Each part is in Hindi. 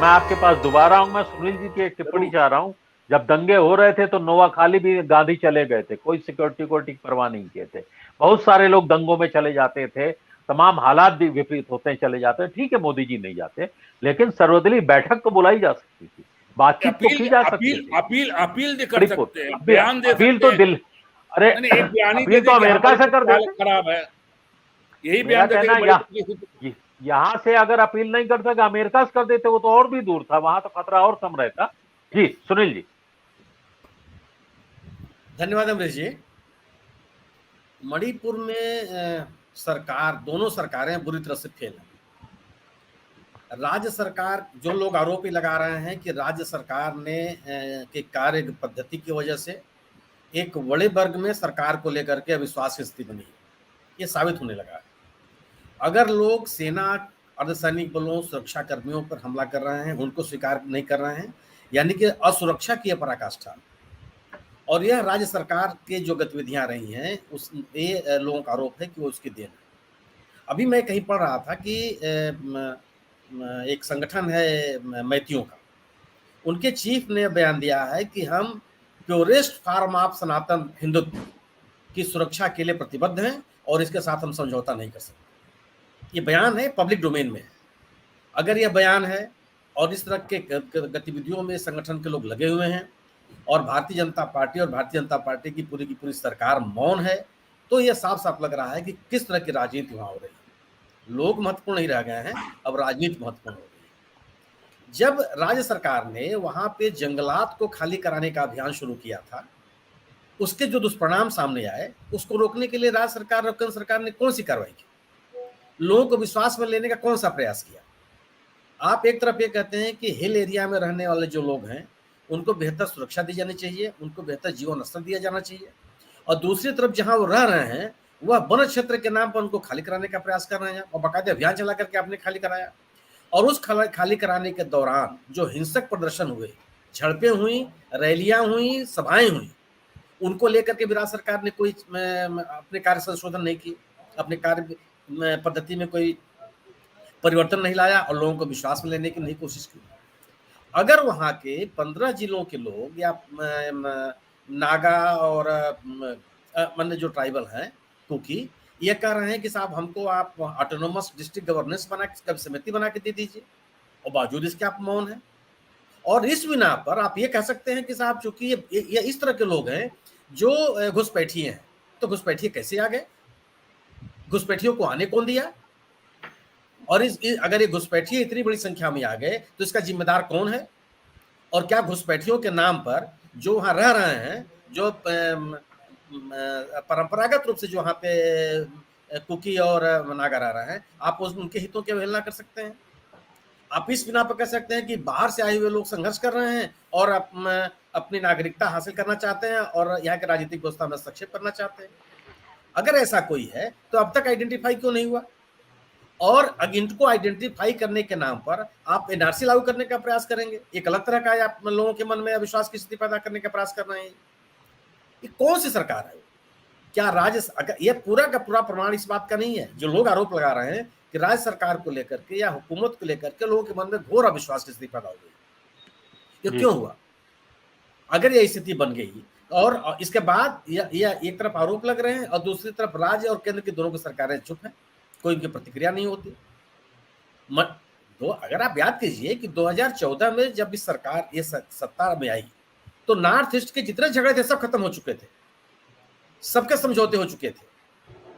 मैं आपके पास दोबारा आऊंगा। सुनील जी की एक टिप्पणी चाह रहा हूं। जब दंगे हो रहे थे तो नोवाखाली भी गांधी चले गए थे, कोई सिक्योरिटी को परवाह नहीं किए थे। बहुत सारे लोग दंगों में चले जाते थे, तमाम हालात भी विपरीत होते हैं, चले जाते हैं। ठीक है, मोदी जी नहीं जाते, लेकिन सर्वदलीय बैठक तो बुलाई जा सकती थी, बातचीत तो अपील की जा सकती अपील थी। अपील अपील कर रिपोर्ट सकते हैं, अपील, बयान दे अपील सकते तो हैं। दिल, अरे नहीं, एक बयान ही दे अपील तो दे कि अमेरिका हमारी से खुद कर की हालत देते। खराब है। यही मेरा बयान दे दे कि कहना बड़ी तकलीफ है। यहां से अगर अपील नहीं कर सके, अमेरिका से कर देते, वो तो और भी दूर था, वहां तो खतरा और कम रहता। जी सुनील जी। धन्यवाद अमरीश जी। मणिपुर में सरकार, दोनों सरकारें बुरी तरह से फेल हैं। राज्य सरकार, जो लोग आरोप लगा रहे हैं कि राज्य सरकार ने के कार्य पद्धति की वजह से एक बड़े वर्ग में सरकार को लेकर के अविश्वास की स्थिति बनी है, ये साबित होने लगा है। अगर लोग सेना, अर्धसैनिक बलों, सुरक्षा कर्मियों पर हमला कर रहे हैं, उनको स्वीकार नहीं कर रहे हैं, यानी कि असुरक्षा की पराकाष्ठा, और यह राज्य सरकार के जो गतिविधियां रही हैं उस ये लोगों का आरोप है कि वो उसकी देन है। अभी मैं कहीं पढ़ रहा था कि एक संगठन है मैथियों का, उनके चीफ ने बयान दिया है कि हम प्योरेस्ट फॉर्म ऑफ सनातन हिंदुत्व की सुरक्षा के लिए प्रतिबद्ध हैं और इसके साथ हम समझौता नहीं कर सकते। ये बयान है, पब्लिक डोमेन में है। अगर यह बयान है और इस तरह के गतिविधियों में संगठन के लोग लगे हुए हैं और भारतीय जनता पार्टी और भारतीय जनता पार्टी की पूरी सरकार मौन है, तो यह साफ साफ लग रहा है कि किस तरह की राजनीति वहां हो रही है। लोग महत्वपूर्ण नहीं रह गए हैं, अब राजनीति महत्वपूर्ण हो गई है। जब राज्य सरकार ने वहां पे जंगलात को खाली कराने का अभियान शुरू किया था, उसके जो दुष्परिणाम सामने आए, उसको रोकने के लिए राज्य सरकार और केंद्र सरकार ने कौन सी कार्रवाई की? लोगों को विश्वास में लेने का कौन सा प्रयास किया? आप एक तरफ ये कहते हैं कि हिल एरिया में रहने वाले जो लोग हैं उनको बेहतर सुरक्षा दी जानी चाहिए, उनको बेहतर जीवन स्तर दिया जाना चाहिए, और दूसरी तरफ जहां वो रह रहे हैं वह वन क्षेत्र के नाम पर उनको खाली कराने का प्रयास कर रहे हैं, और बाकायदा अभियान चला करके आपने खाली कराया। और उस खाली कराने के दौरान जो हिंसक प्रदर्शन हुए, झड़पें हुई, रैलियां हुई, सभाएं हुई, उनको लेकर के भी राज्य सरकार ने कोई अपने कार्य संशोधन नहीं किए, अपने कार्य पद्धति में कोई परिवर्तन नहीं लाया और लोगों को विश्वास में लेने की नहीं कोशिश की। अगर वहां के 15 जिलों के लोग या नागा और अन्य जो ट्राइबल हैं, कुकी, ये कह रहे हैं कि साहब हमको आप ऑटोनोमस डिस्ट्रिक्ट गवर्नेंस बना के, समिति बना के दे दीजिए, और बावजूद इसके आप मौन हैं। और इस बिना पर आप ये कह सकते हैं कि साहब चूंकि ये इस तरह के लोग हैं जो घुसपैठिए हैं, तो घुसपैठिए कैसे आ गए? घुसपैठियों को आने कौन दिया? और अगर ये घुसपैठिए इतनी बड़ी संख्या में आ गए तो इसका जिम्मेदार कौन है? और क्या घुसपैठियों के नाम पर जो वहां रह रहे हैं, जो परंपरागत रूप से जो वहां पे कुकी और नागा रह रहे हैं, आप उनके हितों की अवहेलना कर सकते हैं? आप इस बिना पर कह सकते हैं कि बाहर से आए हुए लोग संघर्ष कर रहे हैं और अपनी नागरिकता हासिल करना चाहते हैं और यहाँ के राजनीतिक व्यवस्था में हस्तक्षेप करना चाहते हैं? अगर ऐसा कोई है तो अब तक आइडेंटिफाई क्यों नहीं हुआ? और इनको आइडेंटिफाई करने के नाम पर आप एनआरसी लागू करने का प्रयास करेंगे, एक अलग तरह का आप लोगों के मन में अविश्वास की स्थिति पैदा करने का प्रयास कर रहे हैं। ये कौन सी सरकार है? क्या राज्य, ये पूरा का पूरा प्रमाण इस बात का नहीं है जो लोग आरोप लगा रहे हैं कि राज्य सरकार को लेकर के या हुकूमत को लेकर के लोगों के मन में घोर अविश्वास की स्थिति पैदा हो गई। ये क्यों हुआ? अगर यह स्थिति बन गई और इसके बाद यह एक तरफ आरोप लग रहे हैं और दूसरी तरफ राज्य और केंद्र की दोनों की सरकारें चुप हैं, कोई उनकी प्रतिक्रिया नहीं होती। तो अगर आप याद कीजिए कि 2014 में जब इस सरकार ये सत्ता में आई तो नॉर्थ ईस्ट के जितने झगड़े थे सब खत्म हो चुके थे, सबके समझौते हो चुके थे,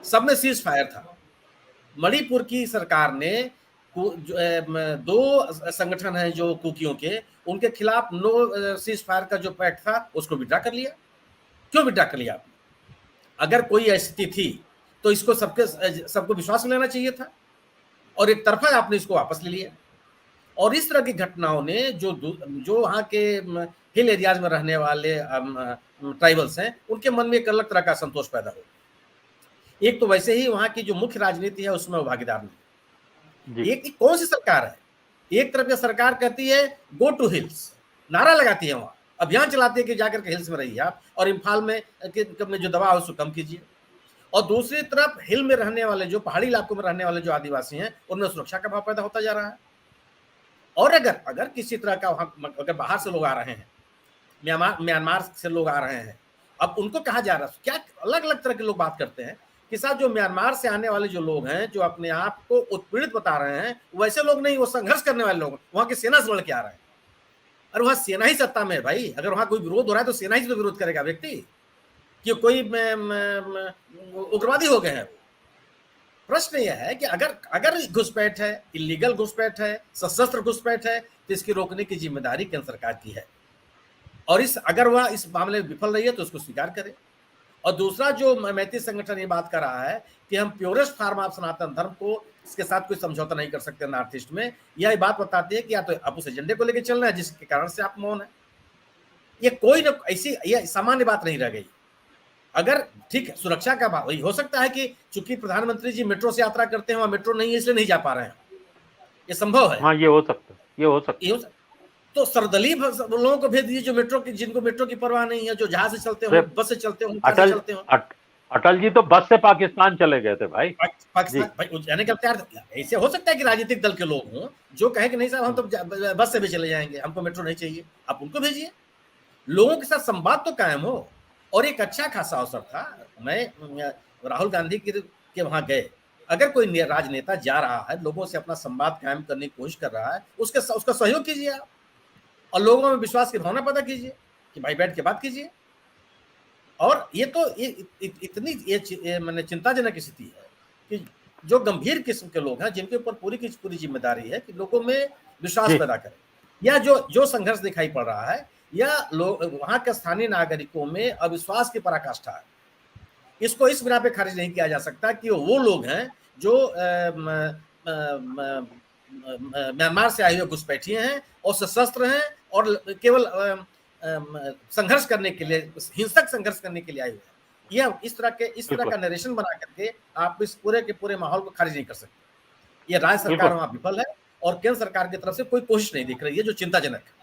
सब में सीज फायर था। मणिपुर की सरकार ने दो संगठन हैं जो कुकियों के, उनके खिलाफ नो सीज फायर का जो पैक्ट था उसको विड्रॉ कर लिया। क्यों विड्रॉ कर लिया आपने? अगर कोई स्थिति थी तो इसको सबको विश्वास में लेना चाहिए था, और एक तरफा आपने इसको वापस ले लिया। और इस तरह की घटनाओं ने जो वहाँ के हिल एरियाज में रहने वाले ट्राइबल्स हैं उनके मन में एक अलग तरह का संतोष पैदा हो। एक तो वैसे ही वहाँ की जो मुख्य राजनीति है उसमें वो भागीदार नहीं। एक कौन सी सरकार है? एक तरफ ये सरकार कहती है गो टू हिल्स, नारा लगाती है, वहां अभियान चलाती है कि जाकर के हिल्स में रहिए आप और इम्फाल में जो दबाव है उसको कम कीजिए, और दूसरी तरफ हिल में रहने वाले, जो पहाड़ी इलाकों में रहने वाले जो आदिवासी हैं, उनमें सुरक्षा का भाव पैदा होता जा रहा है। और अगर अगर किसी तरह का वहां अगर बाहर से लोग आ रहे हैं, म्यांमार से लोग आ रहे हैं, अब उनको कहा जा रहा है, क्या अलग अलग तरह के लोग बात करते हैं कि साहब जो म्यांमार से आने वाले जो लोग हैं, जो अपने आप को उत्पीड़ित बता रहे हैं, वैसे लोग नहीं, वो संघर्ष करने वाले लोग, वहां की सेना से लड़ के आ रहे हैं। अरे वहां सेना ही सत्ता में है भाई, अगर वहां कोई विरोध हो रहा है तो सेना ही तो विरोध करेगा व्यक्ति, कि कोई उग्रवादी हो गए हैं। प्रश्न यह है कि अगर घुसपैठ है, इलीगल घुसपैठ है, सशस्त्र घुसपैठ है, तो इसकी रोकने की जिम्मेदारी केंद्र सरकार की है, और अगर वह इस मामले में विफल रही है तो उसको स्वीकार करे। और दूसरा जो मैत्री संगठन ये बात कर रहा है कि हम प्योरेस्ट फॉर्म ऑफ सनातन धर्म को इसके साथ कोई समझौता नहीं कर सकते नॉर्थ ईस्ट में, यह बात बताती है कि या तो आप उस एजेंडे को लेकर चल रहे हैं जिसके कारण से आप मौन है। ये कोई न ऐसी ये सामान्य बात नहीं रह गई। अगर ठीक है, सुरक्षा का बात हो सकता है कि चूंकि प्रधानमंत्री जी मेट्रो से यात्रा करते हैं, वहां मेट्रो नहीं है इसलिए नहीं जा पा रहे हैं, ये संभव है। हाँ, ये हो सकता है, ये हो सकता है। तो सर्वदलीय लोगों को भेज दीजिए जो मेट्रो की, जिनको मेट्रो की परवाह नहीं है, जो जहाज से चलते हो, बस से चलते हो, चलते हो। अटल जी तो बस से पाकिस्तान चले गए थे भाई। पाकिस्तान भाई जाने का तैयार। ऐसे हो सकता है कि राजनीतिक दल के लोग हों जो कहे कि नहीं साहब हम तो बस से भी चले जाएंगे, हमको मेट्रो नहीं चाहिए, आप उनको भेजिए, लोगों के साथ संवाद तो कायम हो। और एक अच्छा खासा अवसर था, मैं राहुल गांधी के वहां गए, अगर कोई राजनेता जा रहा है, लोगों से अपना संवाद कायम करने की कोशिश कर रहा है, उसका सहयोग कीजिए आप, और लोगों में विश्वास की भावना पैदा कीजिए कि भाई बैठ के बात कीजिए। और ये तो इतनी मैंने चिंताजनक स्थिति है कि जो गंभीर किस्म के लोग हैं, जिनके ऊपर पूरी की पूरी जिम्मेदारी है कि लोगों में विश्वास पैदा करें, या जो संघर्ष दिखाई पड़ रहा है, या लोग वहां के स्थानीय नागरिकों में अविश्वास की पराकाष्ठा है, इसको इस बिना पे खारिज नहीं किया जा सकता कि वो लोग हैं जो म्यांमार से आए हुए घुसपैठिए हैं और सशस्त्र हैं और केवल संघर्ष करने के लिए, हिंसक संघर्ष करने के लिए आए हुए हैं। यह इस तरह का नरेशन बना करके आप इस पूरे के पूरे माहौल को खारिज नहीं कर सकते। ये राज्य सरकार वहां विफल है और केंद्र सरकार की तरफ से कोई कोशिश नहीं दिख रही है, जो चिंताजनक है।